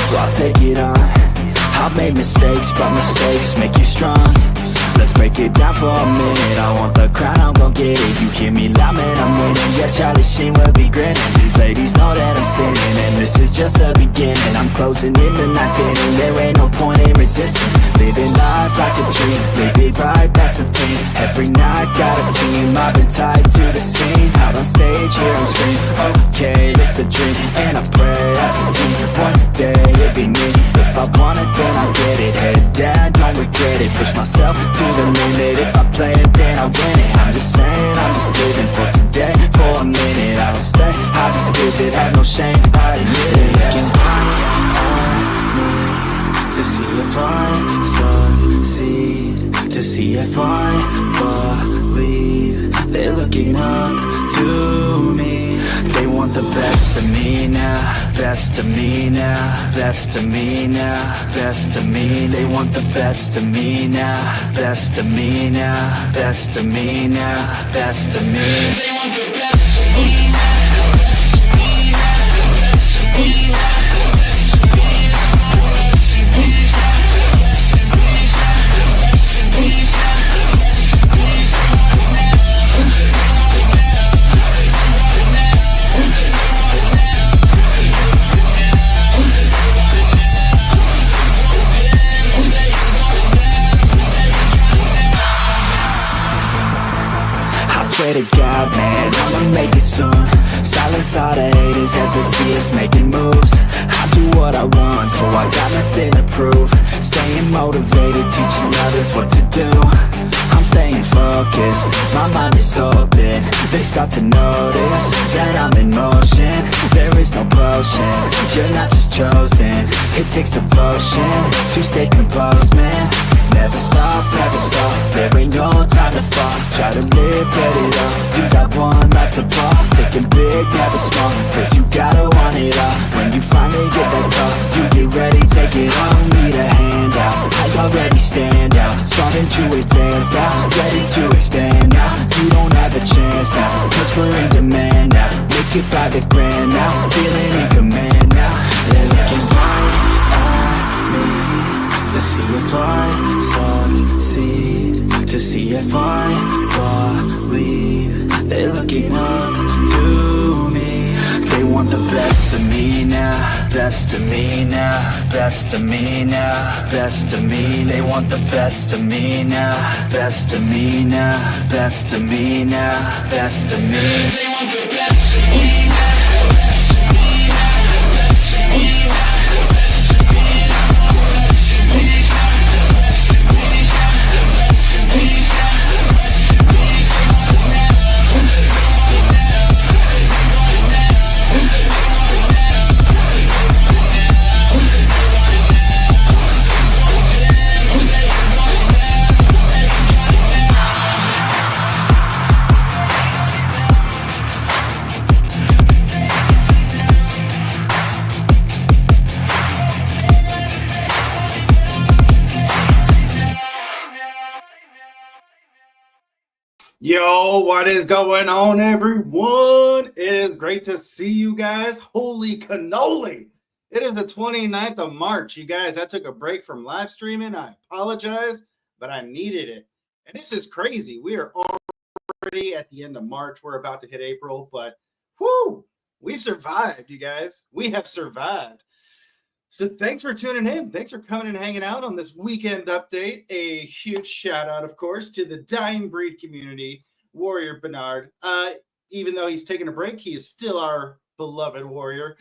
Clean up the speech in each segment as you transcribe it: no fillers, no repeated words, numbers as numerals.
so I'll take it on. I've made mistakes, but mistakes make you strong. Let's break it down for a minute. I want the crown, I'm gon' get it. You hear me loud, man, I'm winning. Yeah, Charlie Sheen will be grinning. These ladies know that I'm sinning, and this is just the beginning. I'm closing in the night inning. There ain't no point in resisting. Living life like a dream, live it right, that's the thing. Every night got a team, I've been tied to the scene. Out on stage, here I'm screaming, okay, it's a dream. And I pray as a team, one day it'll be me. If I want it, then I'll get it. Head down, don't regret it. Push myself to the limit. If I play it, then I win it. I'm just saying, I'm just living for today. For a minute, I don't stay, I just visit. Have no shame, I admit it. Looking right at me to see if I succeed, to see if I believe. They're looking up to me. They want the best of me now, best of me now, best of me now, best of me. They want the best of me now, best of me now, best of me now, best of me. They want the best of me now. Swear to God, man, I'ma make it soon. Silence all the haters as they see us making moves. I do what I want, so I got nothing to prove. Staying motivated, teaching others what to do. I'm staying focused, my mind is open. They start to notice that I'm in motion. There is no potion, you're not just chosen. It takes devotion to stay composed, man. Never stop, there ain't no time to fall. Try to live, get it up, you got one life to ball. Thinking big, never small, cause you gotta want it all. When you finally get that call, you get ready, take it on. Need a hand out, I already stand out. Starting to advance now, ready to expand now. You don't have a chance now, cause we're in demand now. Make it by the grand now, feeling in command now. They're looking right at me to see if I succeed, to see if I believe. They're looking up to me. They want the best of me now, best of me now, best of me now, best of me. They want the best of me now, best of me now, best of me now, best of me. They want the best of me. Yo, what is going on, everyone? It is great to see you guys. Holy cannoli. It is the 29th of March. You guys, I took a break from live streaming. I apologize, but I needed it. And this is crazy. We are already at the end of March. We're about to hit April, but whoo, we've survived, you guys. We have survived. So thanks for tuning in. Thanks for coming and hanging out on this weekend update. A huge shout out, of course, to the Dying Breed community, Warrior Bernard. Even though he's taking a break, he is still our beloved warrior.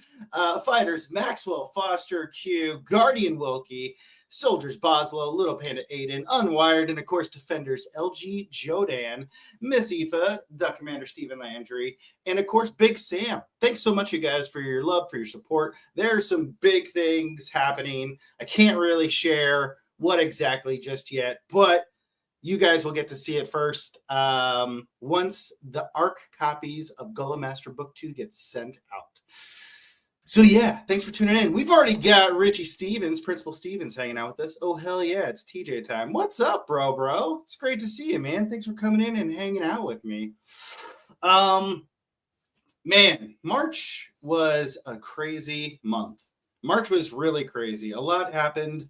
Fighters Maxwell, Foster, Q, Guardian Wilkie, Soldiers Boslow, Little Panda Aiden, Unwired, and of course Defenders LG Jodan, Miss Aoife, Duck Commander Stephen Landry, and of course Big Sam. Thanks so much, you guys, for your love, for your support. There are some big things happening. I can't really share what exactly just yet, but you guys will get to see it first once the ARC copies of Golem Master Book 2 get sent out. So yeah, thanks for tuning in. We've already got Richie Stevens, Principal Stevens, hanging out with us. Oh, hell yeah, it's TJ time. What's up, bro? It's great to see you, man. Thanks for coming in and hanging out with me. Man, March was a crazy month. March was really crazy. A lot happened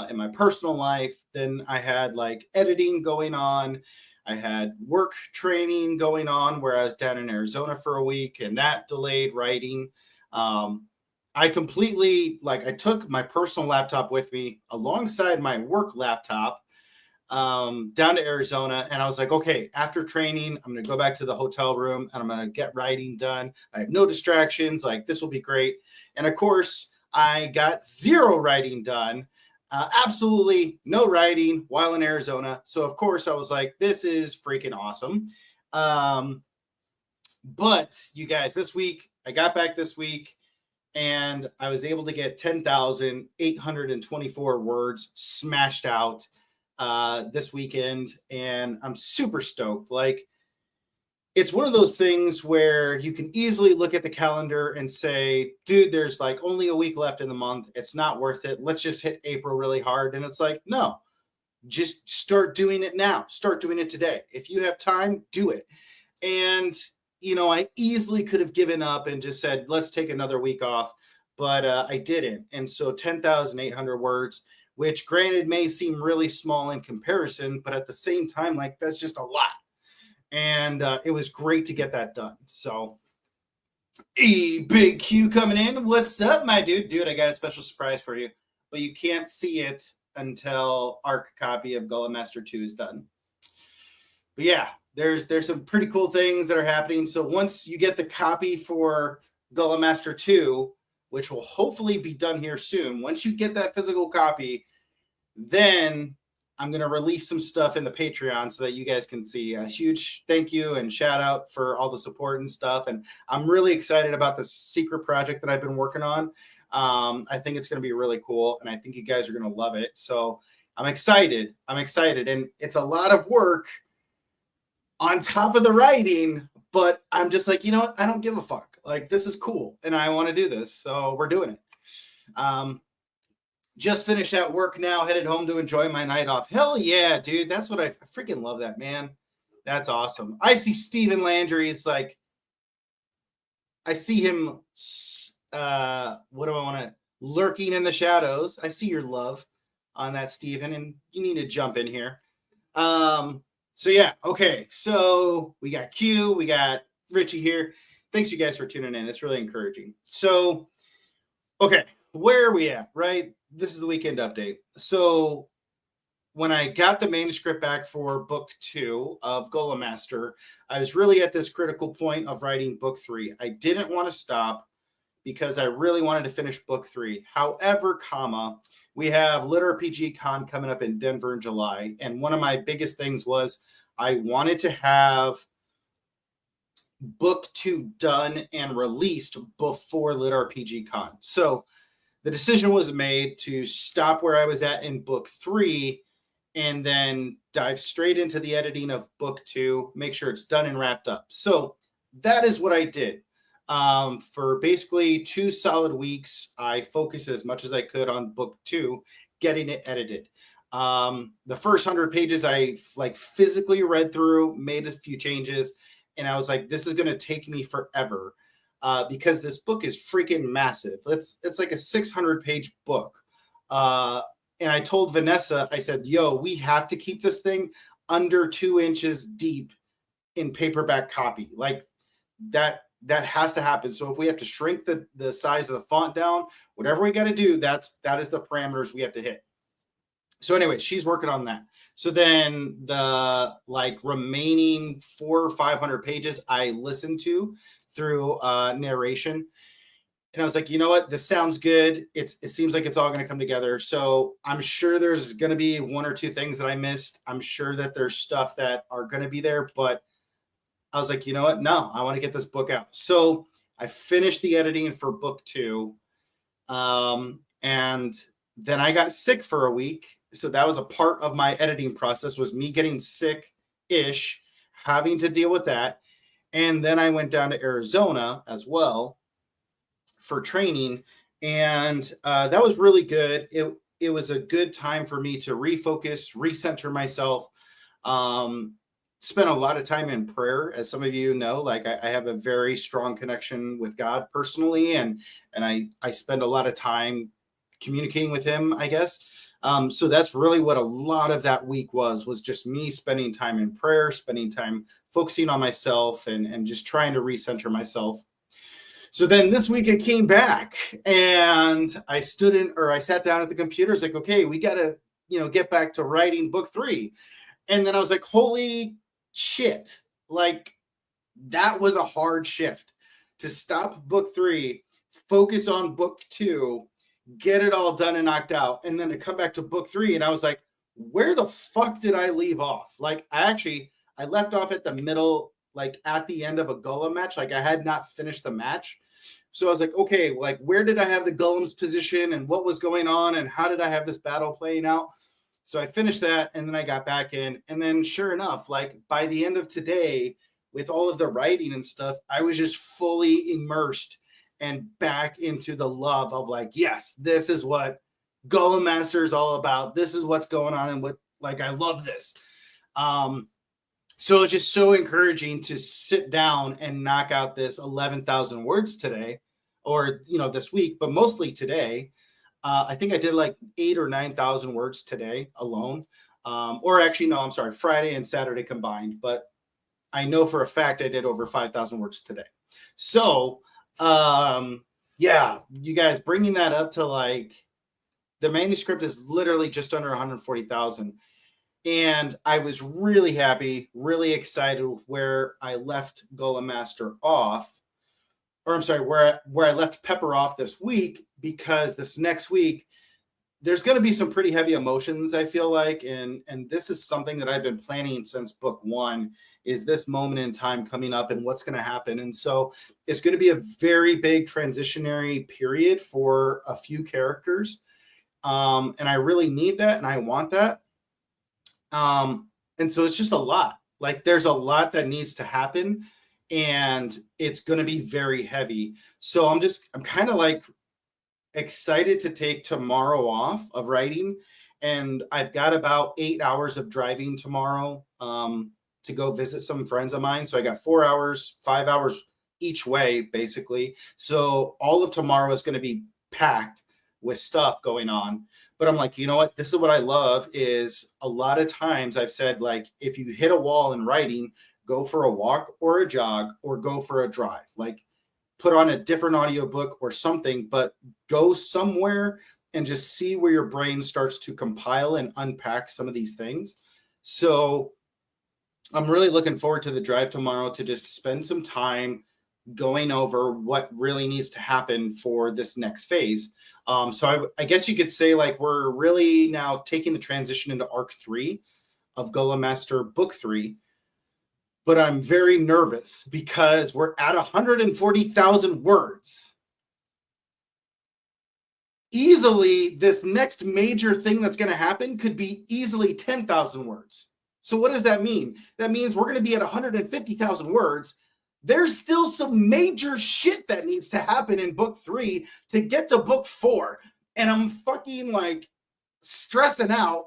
in my personal life. Then I had like editing going on. I had work training going on where I was down in Arizona for a week, and that delayed writing. Um, I completely like I took my personal laptop with me alongside my work laptop down to Arizona. And I was like, okay, after training, I'm going to go back to the hotel room and I'm going to get writing done. I have no distractions. Like, this will be great. And of course, I got zero writing done. Absolutely no writing while in Arizona. So, of course, I was like, this is freaking awesome. But you guys, this week, I got back this week and I was able to get 10,824 words smashed out this weekend, and I'm super stoked. Like, it's one of those things where you can easily look at the calendar and say, dude, there's like only a week left in the month. It's not worth it. Let's just hit April really hard. And it's like, no, just start doing it now. Start doing it today. If you have time, do it. And, you know, I easily could have given up and just said, let's take another week off, but I didn't. And so 10,800 words, which granted may seem really small in comparison, but at the same time, like, that's just a lot. And it was great to get that done. So Big Q coming in. What's up, my dude? Dude, I got a special surprise for you, but you can't see it until our copy of Golem Master 2 is done. But yeah, there's some pretty cool things that are happening. So once you get the copy for Golem Master 2, which will hopefully be done here soon, once you get that physical copy, then I'm going to release some stuff in the Patreon so that you guys can see. A huge thank you and shout out for all the support and stuff. And I'm really excited about this secret project that I've been working on. I think it's going to be really cool, and I think you guys are going to love it. So I'm excited. And it's a lot of work on top of the writing, but I'm just like, you know what? I don't give a fuck. Like, this is cool, and I want to do this, so we're doing it. Just finished at work now, headed home to enjoy my night off. Hell yeah, dude. That's what I freaking love that, man. That's awesome. I see Stephen Landry. It's like, I see him, what do I want to, lurking in the shadows. I see your love on that, Stephen, and you need to jump in here. So yeah, okay. So we got Q, we got Richie here. Thanks you guys for tuning in. It's really encouraging. So, okay, where are we at, right? This is the weekend update. So when I got the manuscript back for book 2 of Golem Master, I was really at this critical point of writing book 3. I didn't want to stop because I really wanted to finish book 3. However, we have Lit RPG Con coming up in Denver in July. And one of my biggest things was I wanted to have book 2 done and released before Lit RPG Con. So the decision was made to stop where I was at in book 3 and then dive straight into the editing of book 2, make sure it's done and wrapped up. So that is what I did. For basically 2 solid weeks, I focused as much as I could on book 2, getting it edited. The first 100 pages I like physically read through, made a few changes, and I was like, this is going to take me forever because this book is freaking massive. It's like a 600-page book. And I told Vanessa, I said, yo, we have to keep this thing under 2 inches deep in paperback copy. Like that has to happen. So if we have to shrink the size of the font down, whatever we got to do, that is the parameters we have to hit. So anyway, she's working on that. So then the like remaining 400 or 500 pages I listened to through narration. And I was like, you know what? This sounds good. It seems like it's all going to come together. So I'm sure there's going to be 1 or 2 things that I missed. I'm sure that there's stuff that are going to be there, but I was like, you know what? No, I want to get this book out. So I finished the editing for book 2. And then I got sick for a week. So that was a part of my editing process, was me getting sick-ish, having to deal with that. And then I went down to Arizona as well for training. And that was really good. It was a good time for me to refocus, recenter myself, spent a lot of time in prayer. As some of you know, like I have a very strong connection with God personally, and I spend a lot of time communicating with him, I guess. So that's really what a lot of that week was just me spending time in prayer, spending time focusing on myself and just trying to recenter myself. So then this week I came back and I sat down at the computer. It's like, okay, we got to, get back to writing book 3. And then I was like, holy shit. Like, that was a hard shift to stop book 3, focus on book 2, get it all done and knocked out, and then to come back to book 3. And I was like, where the fuck did I leave off? Like, I left off at the middle, like at the end of a Golem match. Like, I had not finished the match. So I was like, okay, like, where did I have the Golem's position and what was going on and how did I have this battle playing out? So I finished that and then I got back in. And then sure enough, like by the end of today, with all of the writing and stuff, I was just fully immersed and back into the love of like, yes, this is what Golem Master is all about. This is what's going on and what, like, I love this. So it's just so encouraging to sit down and knock out this 11,000 words today, or, this week, but mostly today. I think I did like 8,000 or 9,000 words today alone. Or actually, no, I'm sorry, Friday and Saturday combined, but I know for a fact I did over 5,000 words today. So, yeah, you guys, bringing that up to like, the manuscript is literally just under 140,000. And I was really happy, really excited where I left Golem Master off, or I'm sorry, where I left Pepper off this week, because this next week, there's going to be some pretty heavy emotions, I feel like. And this is something that I've been planning since book 1, is this moment in time coming up and what's going to happen. And so it's going to be a very big transitionary period for a few characters. And I really need that and I want that. And so it's just a lot. Like, there's a lot that needs to happen and it's going to be very heavy. So I'm kind of like excited to take tomorrow off of writing. And I've got about 8 hours of driving tomorrow, to go visit some friends of mine. So I got 4 hours, 5 hours each way, basically. So all of tomorrow is going to be packed with stuff going on. But I'm like, you know what? This is what I love, is a lot of times I've said, like, if you hit a wall in writing, go for a walk or a jog or go for a drive. Like, put on a different audiobook or something, but go somewhere and just see where your brain starts to compile and unpack some of these things. So I'm really looking forward to the drive tomorrow to just spend some time going over what really needs to happen for this next phase. So I guess you could say, like, we're really now taking the transition into arc 3 of Golem Master book 3. But I'm very nervous because we're at 140,000 words. Easily, this next major thing that's going to happen could be easily 10,000 words. So what does that mean? That means we're going to be at 150,000 words. There's still some major shit that needs to happen in book 3 to get to book 4. And I'm fucking like stressing out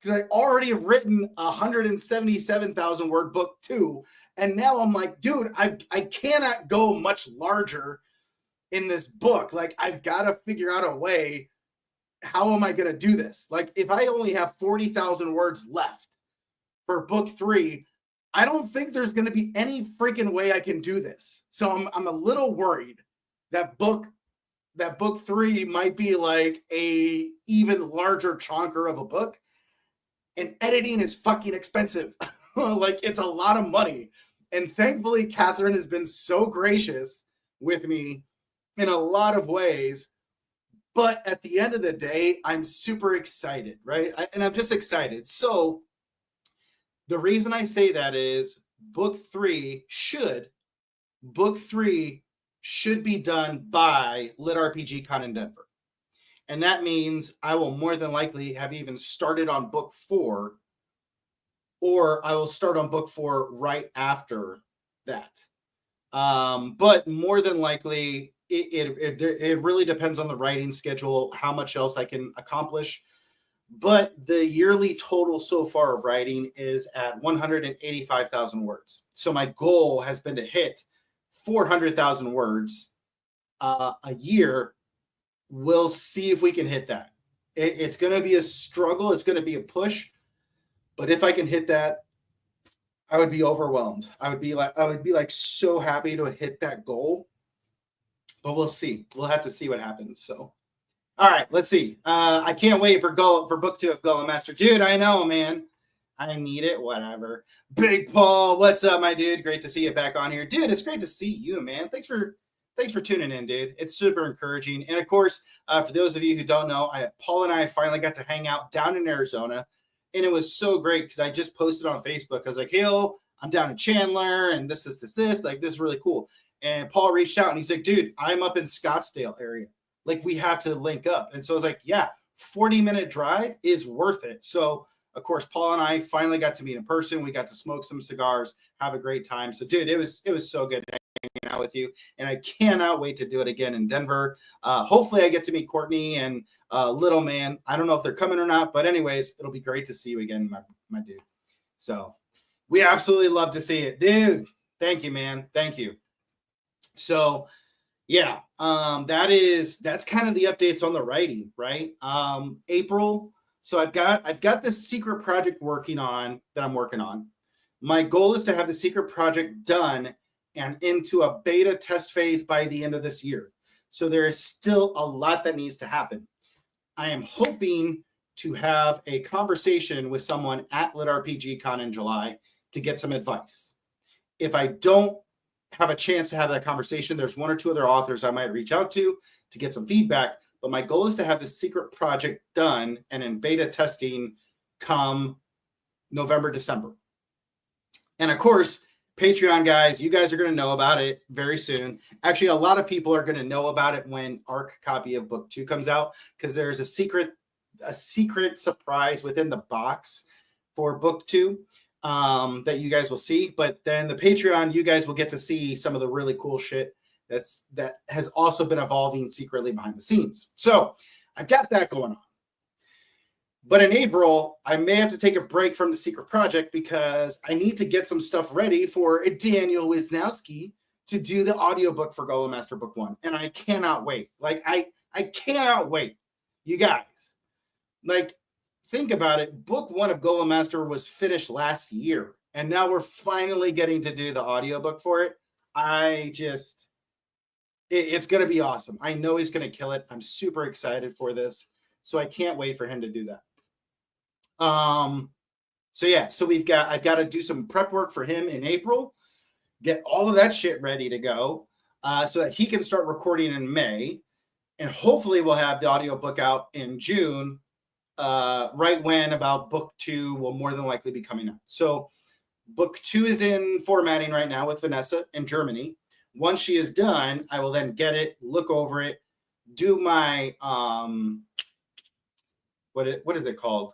because I already have written 177,000 word book 2. And now I'm like, dude, I cannot go much larger in this book. Like, I've got to figure out a way. How am I going to do this? Like, if I only have 40,000 words left for book 3, I don't think there's going to be any freaking way I can do this. So I'm a little worried that book 3 might be like a even larger chonker of a book. And editing is fucking expensive. Like, it's a lot of money. And thankfully, Catherine has been so gracious with me in a lot of ways. But at the end of the day, I'm super excited, right? And I'm just excited. So the reason I say that is book 3 should be done by Lit RPG Con in Denver. And that means I will more than likely have even started on book 4, or I will start on book 4 right after that. But more than likely, it really depends on the writing schedule, how much else I can accomplish. but the yearly total so far of writing is at 185,000 words. So my goal has been to hit 400,000 words a year. We'll see if we can hit that. It's going to be a struggle. It's going to be a push. But if I can hit that, I would be overwhelmed. I would be like so happy to hit that goal. But we'll see. We'll have to see what happens. So, all right, let's see. I can't wait for book 2 of Golem Master. Dude, I know, man. I need it. Whatever. Big Paul, what's up, my dude? Great to see you back on here. Dude, it's great to see you, man. Thanks for tuning in, dude. It's super encouraging. And of course, for those of you who don't know, Paul and I finally got to hang out down in Arizona. And it was so great because I just posted on Facebook. I was like, yo, I'm down in Chandler and this. Like, this is really cool. And Paul reached out and he's like, dude, I'm up in Scottsdale area. Like, we have to link up. And so I was like, yeah, 40-minute drive is worth it. So, of course, Paul and I finally got to meet in person. We got to smoke some cigars, have a great time. So, dude, it was so good hanging out with you. And I cannot wait to do it again in Denver. Hopefully I get to meet Courtney and Little Man. I don't know if they're coming or not, but anyways, it'll be great to see you again, my dude. So we absolutely love to see it. Dude, thank you, man. Thank you. So yeah, that's kind of the updates on the writing, right? April. So I've got this secret project working on. My goal is to have the secret project done and into a beta test phase by the end of this year. So there is still a lot that needs to happen. I am hoping to have a conversation with someone at Lit RPG Con in July to get some advice. If I don't have a chance to have that conversation, there's 1 or 2 other authors I might reach out to get some feedback. But my goal is to have the secret project done and in beta testing come November, December. And of course, Patreon guys, you guys are going to know about it very soon. Actually, a lot of people are going to know about it when ARC copy of book 2 comes out, because there's a secret surprise within the box for book 2 that you guys will see. But then the Patreon, you guys will get to see some of the really cool shit that has also been evolving secretly behind the scenes. So I've got that going on. But in April, I may have to take a break from the secret project because I need to get some stuff ready for Daniel Wisnowski to do the audiobook for Golem Master Book 1. And I cannot wait. Like, I cannot wait. You guys, like, think about it. Book 1 of Golem Master was finished last year. And now we're finally getting to do the audiobook for it. It's going to be awesome. I know he's going to kill it. I'm super excited for this. So I can't wait for him to do that. So I've got to do some prep work for him in April, get all of that shit ready to go, so that he can start recording in May, and hopefully we'll have the audiobook out in June, right when about book 2 will more than likely be coming out. So book 2 is in formatting right now with Vanessa in Germany. Once she is done, I will then get it, look over it, do my, what is it called?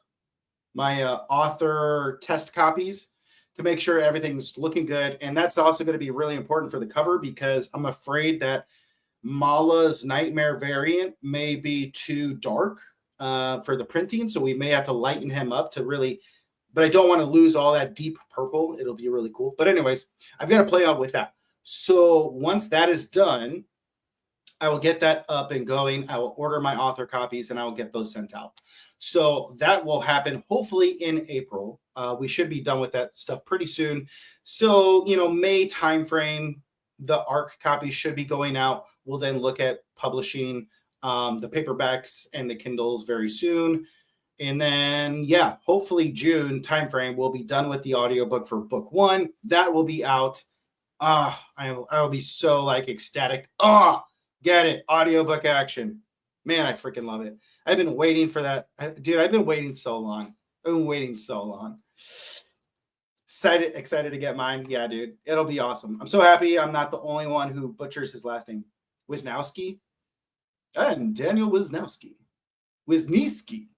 My author test copies to make sure everything's looking good. And that's also going to be really important for the cover, because I'm afraid that Mala's Nightmare variant may be too dark for the printing. So we may have to lighten him up to really, but I don't want to lose all that deep purple. It'll be really cool. But anyways, I've got to play out with that. So once that is done, I will get that up and going. I will order my author copies and I will get those sent out. So that will happen hopefully in April. We should be done with that stuff pretty soon. So, May timeframe, the ARC copy should be going out. We'll then look at publishing the paperbacks and the Kindles very soon. And then, hopefully June timeframe, we'll be done with the audiobook for book 1. That will be out. I will be so ecstatic. Get it. Audiobook action. Man, I freaking love it. I've been waiting for that. Dude, I've been waiting so long. Excited to get mine. Yeah, dude. It'll be awesome. I'm so happy I'm not the only one who butchers his last name. Wisnowski. And Daniel Wisnowski. Wisniewski.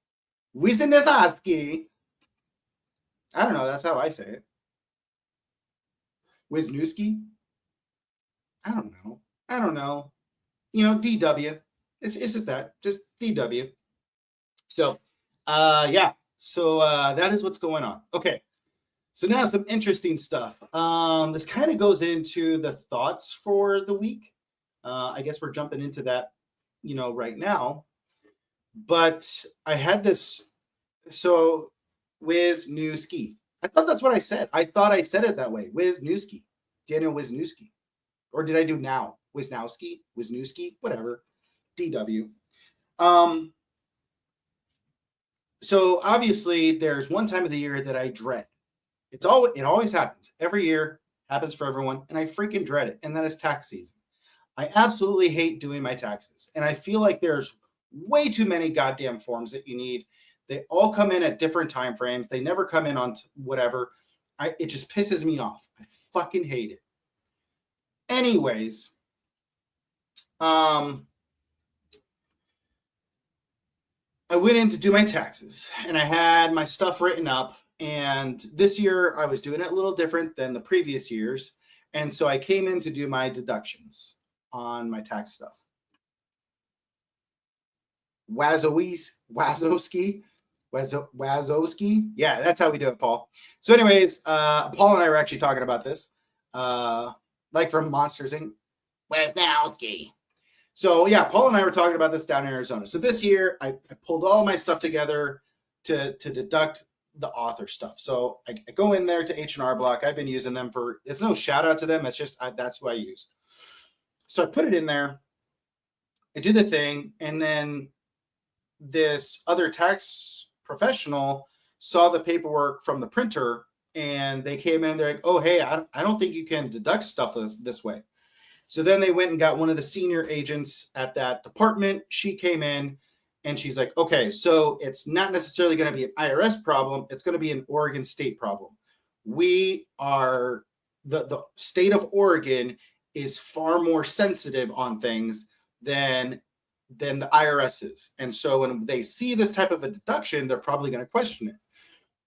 I don't know. That's how I say it. Wisniewski? I don't know. DW. It's just that. Just DW. So Yeah. So that is what's going on. Okay. So now some interesting stuff. This kind of goes into the thoughts for the week. I guess we're jumping into that, right now. But I had this. So Wisniewski. I thought that's what I said. I thought I said it that way. Wisniewski. Daniel Wisniewski. Or did I do now? Wisniewski? Whatever. DW. So obviously there's one time of the year that I dread. It always happens. Every year happens for everyone, and I freaking dread it. And that is tax season. I absolutely hate doing my taxes. And I feel like there's way too many goddamn forms that you need. They all come in at different time frames. They never come in on whatever. It just pisses me off. I fucking hate it. Anyways, I went in to do my taxes, and I had my stuff written up. And this year I was doing it a little different than the previous years. And so I came in to do my deductions on my tax stuff. Wazowski. Yeah, that's how we do it, Paul. So anyways, Paul and I were actually talking about this, like from Monsters Inc. Wazowski. So yeah, Paul and I were talking about this down in Arizona. So this year I pulled all of my stuff together to deduct the author stuff. So I go in there to H&R Block. I've been using them for, it's no shout out to them. It's just, that's what I use. So I put it in there. I do the thing. And then this other tax professional saw the paperwork from the printer, and they came in and they're like, oh, hey, I don't think you can deduct stuff this way. So then they went and got one of the senior agents at that department. She came in and she's like, okay, so it's not necessarily going to be an IRS problem. It's going to be an Oregon state problem. We are, the state of Oregon is far more sensitive on things than the IRS is. And so when they see this type of a deduction, they're probably going to question it.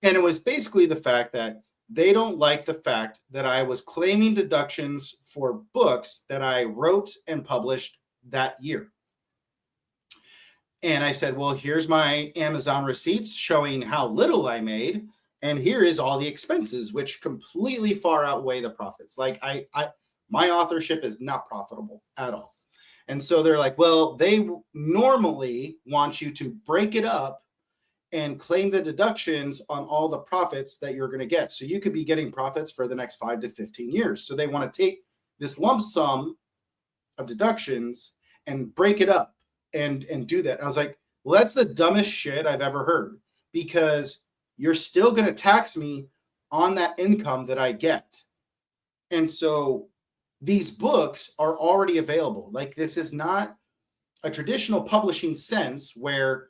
And it was basically the fact that they don't like the fact that I was claiming deductions for books that I wrote and published that year. And I said, well, here's my Amazon receipts showing how little I made. And here is all the expenses, which completely far outweigh the profits. Like my authorship is not profitable at all. And so they're like, well, they normally want you to break it up and claim the deductions on all the profits that you're going to get. So you could be getting profits for the next 5 to 15 years. So they want to take this lump sum of deductions and break it up and do that. And I was like, well, that's the dumbest shit I've ever heard, because you're still going to tax me on that income that I get. And so these books are already available. Like, this is not a traditional publishing sense where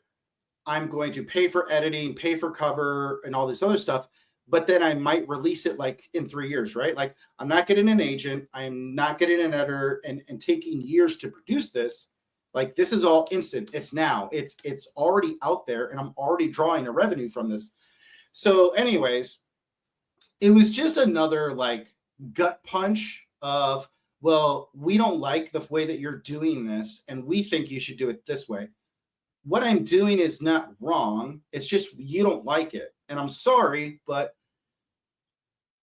I'm going to pay for editing, pay for cover, and all this other stuff, but then I might release it like in 3 years, right? Like, I'm not getting an agent. I'm not getting an editor and taking years to produce this. Like, this is all instant. It's now. It's already out there, and I'm already drawing a revenue from this. So anyways, it was just another like gut punch of, well, we don't like the way that you're doing this, and we think you should do it this way. What I'm doing is not wrong. It's just you don't like it. And I'm sorry, but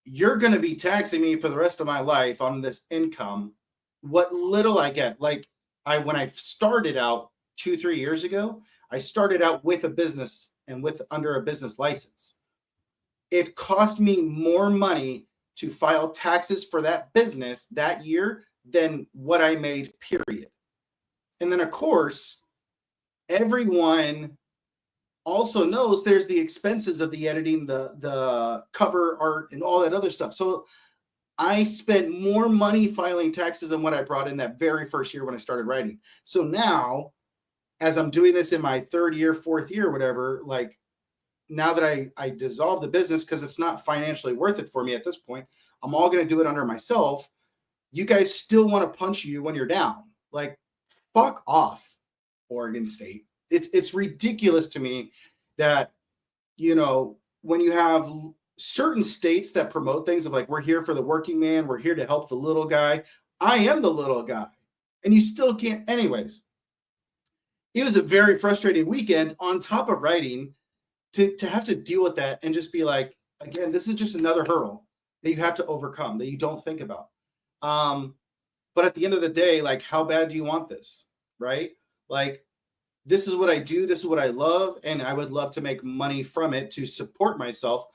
you're going to be taxing me for the rest of my life on this income. What little I get. Like, when I started out 2-3 years ago, I started out with a business and under a business license. It cost me more money to file taxes for that business that year than what I made, period. And then, of course, everyone also knows there's the expenses of the editing, the cover art, and all that other stuff. So I spent more money filing taxes than what I brought in that very first year when I started writing. So now, as I'm doing this in my 3rd year, 4th year, whatever, like, now that I dissolve the business because it's not financially worth it for me at this point, I'm all going to do it under myself. You guys still want to punch you when you're down. Like, fuck off, Oregon State. It's ridiculous to me that, when you have certain states that promote things of like, we're here for the working man, we're here to help the little guy. I am the little guy, and you still can't. Anyways, it was a very frustrating weekend on top of writing. to have to deal with that and just be like, again, this is just another hurdle that you have to overcome that you don't think about. But at the end of the day, like, how bad do you want this? Right? Like, this is what I do. This is what I love. And I would love to make money from it to support myself.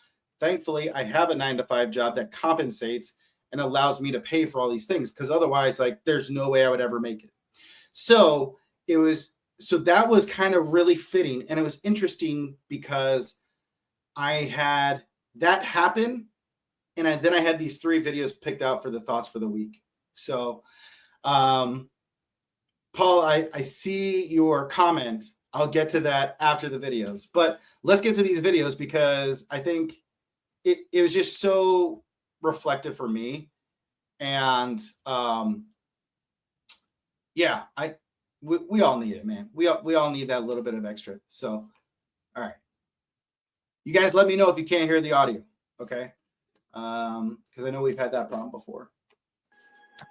Thankfully, I have a 9-to-5 job that compensates and allows me to pay for all these things. Because otherwise, like, there's no way I would ever make it. So that was kind of really fitting. And it was interesting because I had that happen. And then I had these 3 videos picked out for the thoughts for the week. So, Paul, I see your comment. I'll get to that after the videos, but let's get to these videos because I think it was just so reflective for me. And yeah, we all need it, man. We all need that little bit of extra. So, all right, you guys, let me know if you can't hear the audio, okay? Because I know we've had that problem before.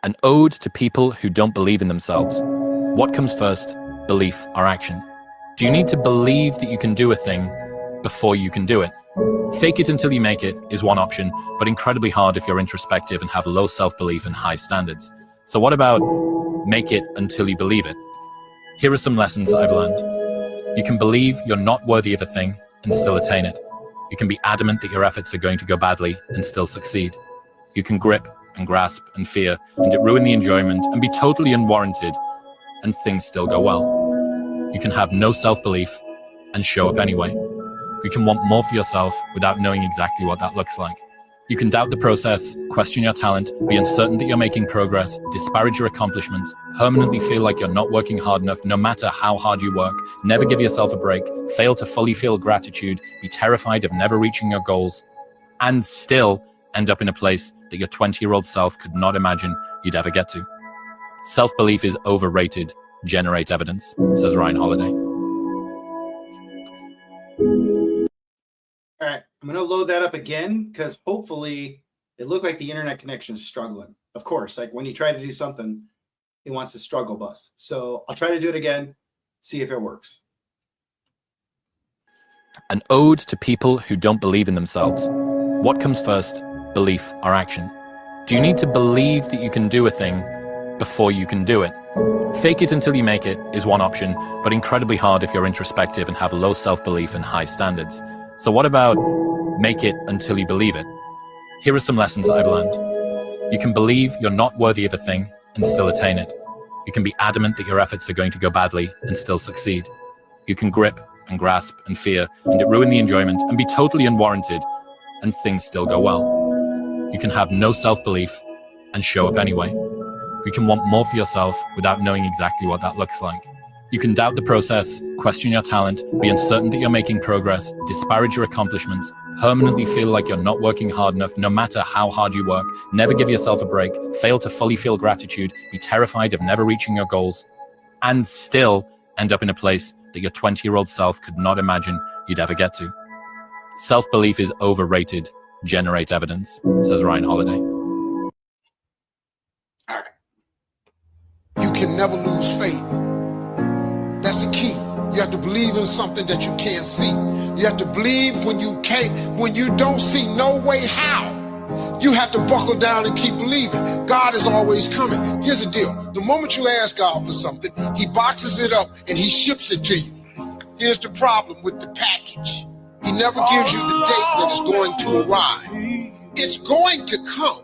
An ode to people who don't believe in themselves. What comes first, belief or action? Do you need to believe that you can do a thing before you can do it? Fake it until you make it is one option, but incredibly hard if you're introspective and have low self-belief and high standards. So what about make it until you believe it? Here are some lessons that I've learned. You can believe you're not worthy of a thing and still attain it. You can be adamant that your efforts are going to go badly and still succeed. You can grip and grasp and fear and it ruin the enjoyment and be totally unwarranted and things still go well. You can have no self-belief and show up anyway. You can want more for yourself without knowing exactly what that looks like. You can doubt the process, question your talent, be uncertain that you're making progress, disparage your accomplishments, permanently feel like you're not working hard enough no matter how hard you work, never give yourself a break, fail to fully feel gratitude, be terrified of never reaching your goals, and still end up in a place that your 20-year-old self could not imagine you'd ever get to. Self-belief is overrated. Generate evidence, says Ryan Holiday. All right, I'm going to load that up again because hopefully it looked like the internet connection is struggling. Of course, like when you try to do something, it wants to struggle bus. So I'll try to do it again, see if it works. An ode to people who don't believe in themselves. What comes first, belief or action? Do you need to believe that you can do a thing before you can do it? Fake it until you make it is one option, but incredibly hard if you're introspective and have low self-belief and high standards. So what about make it until you believe it? Here are some lessons that I've learned. You can believe you're not worthy of a thing and still attain it. You can be adamant that your efforts are going to go badly and still succeed. You can grip and grasp and fear and it ruin the enjoyment and be totally unwarranted and things still go well. You can have no self-belief and show up anyway. You can want more for yourself without knowing exactly what that looks like. You can doubt the process, question your talent, be uncertain that you're making progress, disparage your accomplishments, permanently feel like you're not working hard enough no matter how hard you work, never give yourself a break, fail to fully feel gratitude, be terrified of never reaching your goals, and still end up in a place that your 20-year-old self could not imagine you'd ever get to. Self-belief is overrated. Generate evidence, says Ryan Holiday. All right. You can never lose faith. That's the key. You have to believe in something that you can't see. You have to believe when you don't see no way how. You have to buckle down and keep believing. God is always coming. Here's the deal. The moment you ask God for something, he boxes it up and he ships it to you. Here's the problem with the package. He never gives you the date that it's going to arrive. It's going to come.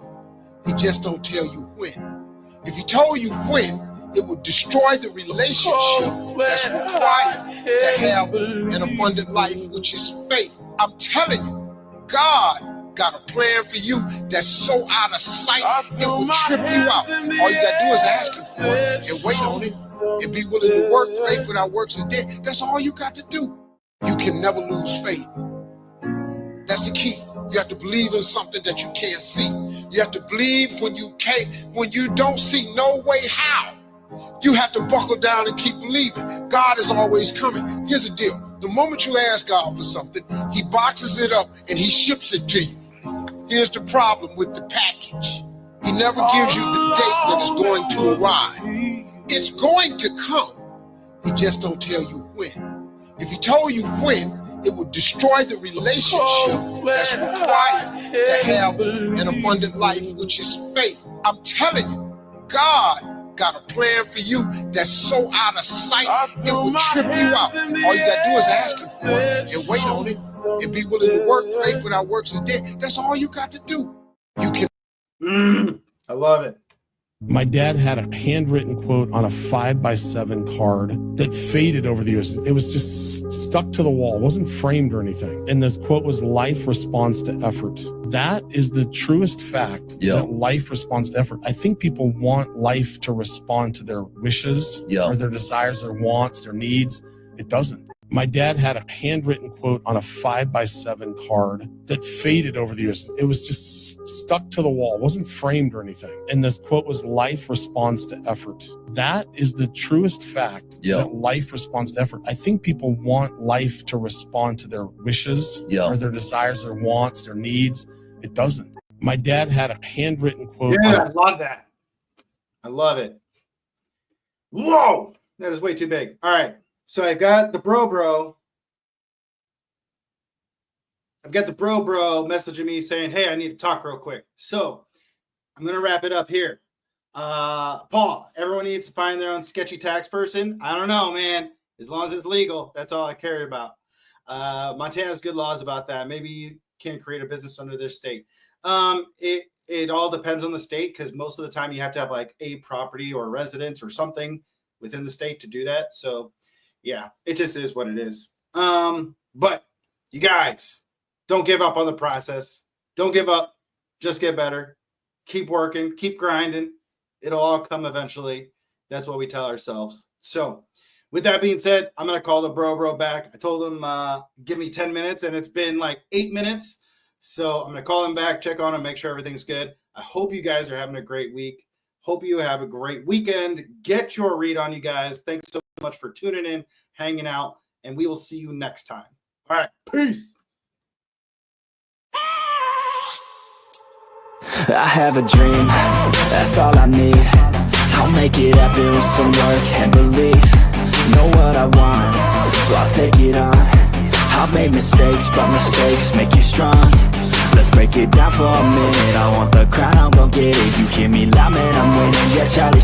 He just don't tell you when. If he told you when, it would destroy the relationship that's required to have an abundant life, which is faith. I'm telling you, God got a plan for you that's so out of sight, it will trip you out. All you got to do is ask him for it and wait on it and be willing to work. Faith without works is dead. That's all you got to do. You can never lose faith. That's the key. You have to believe in something that you can't see. You have to believe when you don't see no way how. You have to buckle down and keep believing. God is always coming. Here's the deal. The moment you ask God for something, he boxes it up and he ships it to you. Here's the problem with the package. He never gives you the date that it's going to arrive. It's going to come. He just don't tell you when. If he told you when, It will destroy the relationship that's required to have an abundant life, which is faith. I'm telling you, God got a plan for you that's so out of sight, it will trip you out. All you got to do is ask Him for it and wait on it and be willing to work. Faith without works is dead. That's all you got to do. You can. I love it. My dad had a handwritten quote on a 5x7 card that faded over the years. It was just stuck to the wall, it wasn't framed or anything. And the quote was, life responds to effort. That is the truest fact, that life responds to effort. I think people want life to respond to their wishes or their desires, their wants, their needs. It doesn't. My dad had a handwritten quote on a 5x7 card that faded over the years. It was just stuck to the wall, it wasn't framed or anything. And the quote was, life responds to effort. That is the truest fact, that life responds to effort. I think people want life to respond to their wishes or their desires, their wants, their needs. It doesn't. My dad had a handwritten quote. Yeah, I love that. I love it. Whoa, that is way too big. All right. So I've got the bro. I've got the bro messaging me saying, hey, I need to talk real quick. So I'm going to wrap it up here. Paul, everyone needs to find their own sketchy tax person. I don't know, man. As long as it's legal, that's all I care about. Montana has good laws about that. Maybe you can create a business under their state. It all depends on the state, because most of the time you have to have like a property or residence or something within the state to do that. So yeah, it just is what it is. But you guys, don't give up on the process. Don't give up. Just get better. Keep working. Keep grinding. It'll all come eventually. That's what we tell ourselves. So with that being said, I'm going to call the bro back. I told him, give me 10 minutes, and it's been like 8 minutes. So I'm going to call him back, check on him, make sure everything's good. I hope you guys are having a great week. Hope you have a great weekend. Get your read on, you guys. Thanks so much for tuning in, hanging out, and we will see you next time. All right, peace. I have a dream, that's all I need. I'll make it happen with some work and belief. Know what I want, so I'll take it on. I've made mistakes, but mistakes make you strong. Let's break it down for a minute. I want the crown, I'm gon' get it. You hear me loud, man, I'm winning. Yeah, Charlie.